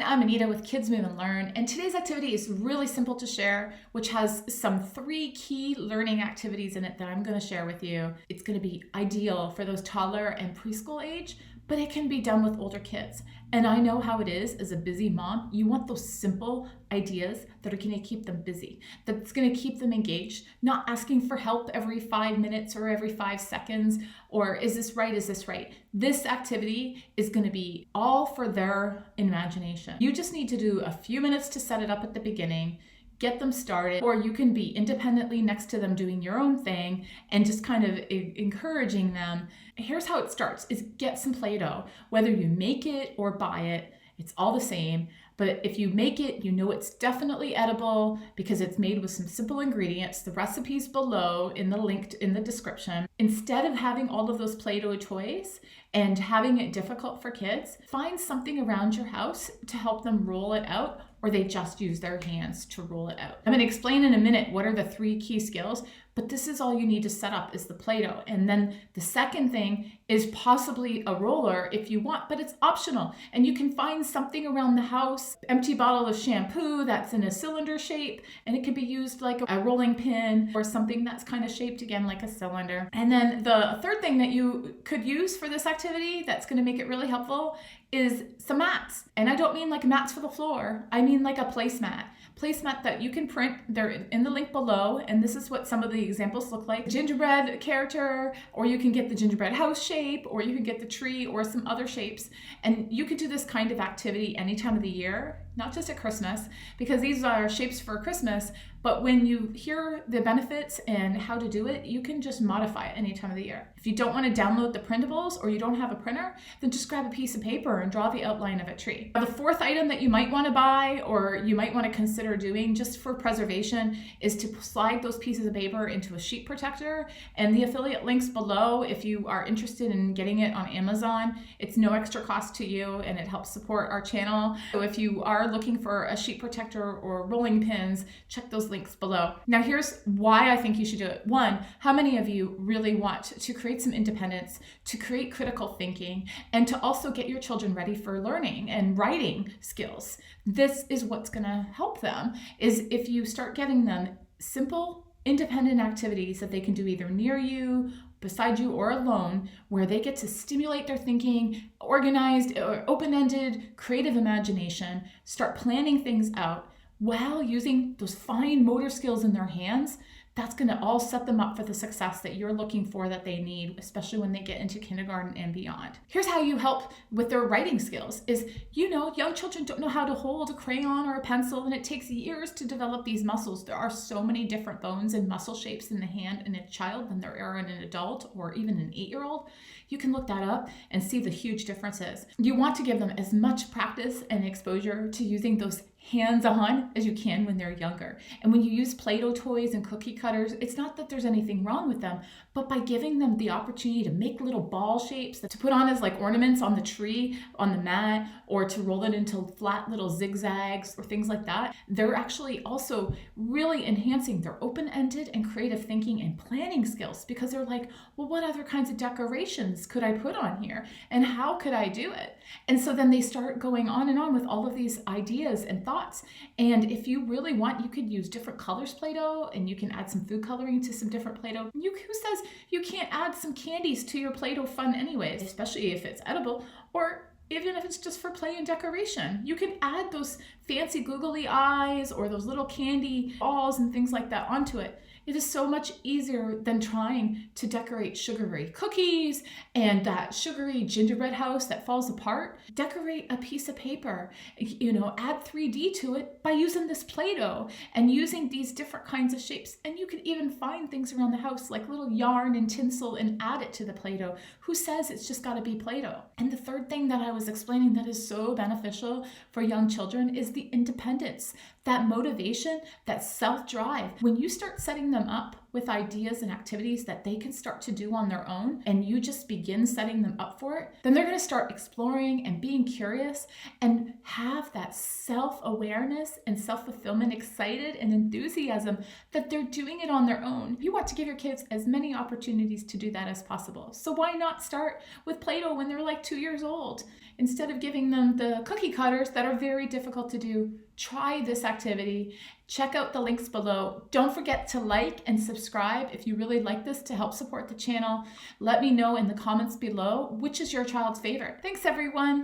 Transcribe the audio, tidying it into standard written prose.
I'm Anita with Kids Move and Learn, and today's activity is really simple to share, which has some 3 key learning activities in it that I'm going to share with you. It's going to be ideal for those toddler and preschool age, but it can be done with older kids. And I know how it is as a busy mom. You want those simple ideas that are going to keep them busy, that's going to keep them engaged, not asking for help every 5 minutes or every 5 seconds, or is this right, is this right? This activity is going to be all for their imagination. You just need to do a few minutes to set it up at the beginning, get them started, or you can be independently next to them doing your own thing and just kind of encouraging them. Here's how it starts, is get some Play-Doh. Whether you make it or buy it, it's all the same. But if you make it, you know it's definitely edible because it's made with some simple ingredients. The recipe's below in the link in the description. Instead of having all of those Play-Doh toys and having it difficult for kids, find something around your house to help them roll it out, or they just use their hands to roll it out. I'm going to explain in a minute what are the 3 key skills, but this is all you need to set up is the Play-Doh. And then the second thing is possibly a roller if you want, but it's optional. And you can find something around the house, empty bottle of shampoo that's in a cylinder shape, and it can be used like a rolling pin or something that's kind of shaped again like a cylinder. And then the third thing that you could use for this activity that's going to make it really helpful is some mats. And I don't mean like mats for the floor. I mean like a placemat that you can print. They're in the link below, and this is what some of the examples look like. Gingerbread character, or you can get the gingerbread house shape, or you can get the tree or some other shapes. And you could do this kind of activity any time of the year, not just at Christmas, because these are shapes for Christmas. But when you hear the benefits and how to do it, you can just modify it any time of the year. If you don't want to download the printables or you don't have a printer, then just grab a piece of paper and draw the outline of a tree. The 4th item that you might want to buy or you might want to consider doing just for preservation is to slide those pieces of paper into a sheet protector. And the affiliate links below, if you are interested in getting it on Amazon, it's no extra cost to you and it helps support our channel. So if you are looking for a sheet protector or rolling pins, check those links below. Now here's why I think you should do it. 1, how many of you really want to create some independence, to create critical thinking, and to also get your children ready for learning and writing skills? This is what's going to help them, is if you start getting them simple, independent activities that they can do either near you, beside you, or alone, where they get to stimulate their thinking, organized or open-ended creative imagination, start planning things out while using those fine motor skills in their hands. That's going to all set them up for the success that you're looking for, that they need, especially when they get into kindergarten and beyond. Here's how you help with their writing skills is, young children don't know how to hold a crayon or a pencil, and it takes years to develop these muscles. There are so many different bones and muscle shapes in the hand in a child than there are in an adult or even an 8-year-old. You can look that up and see the huge differences. You want to give them as much practice and exposure to using those hands-on as you can when they're younger. And when you use Play-Doh toys and cookie cutters, it's not that there's anything wrong with them, but by giving them the opportunity to make little ball shapes to put on as like ornaments on the tree, on the mat, or to roll it into flat little zigzags or things like that, they're actually also really enhancing their open-ended and creative thinking and planning skills, because they're like, well, what other kinds of decorations could I put on here? And how could I do it? And so then they start going on and on with all of these ideas and thoughts. And if you really want, you could use different colors Play-Doh, and you can add some food coloring to some different Play-Doh. Who says you can't add some candies to your Play-Doh fun anyways, especially if it's edible, or even if it's just for play and decoration. You can add those fancy googly eyes or those little candy balls and things like that onto it. It is so much easier than trying to decorate sugary cookies and that sugary gingerbread house that falls apart. Decorate a piece of paper, add 3D to it by using this Play-Doh and using these different kinds of shapes. And you can even find things around the house like little yarn and tinsel and add it to the Play-Doh. Who says it's just got to be Play-Doh? And the third thing that I was explaining that is so beneficial for young children is the independence, that motivation, that self-drive. When you start setting them up with ideas and activities that they can start to do on their own, and you just begin setting them up for it, then they're going to start exploring and being curious and have that self-awareness and self-fulfillment, excited and enthusiasm that they're doing it on their own. You want to give your kids as many opportunities to do that as possible. So why not start with Play-Doh when they're like 2 years old? instead of giving them the cookie cutters that are very difficult to do, try this activity. Check out the links below. Don't forget to like and subscribe if you really like this to help support the channel. Let me know in the comments below which is your child's favorite. Thanks everyone.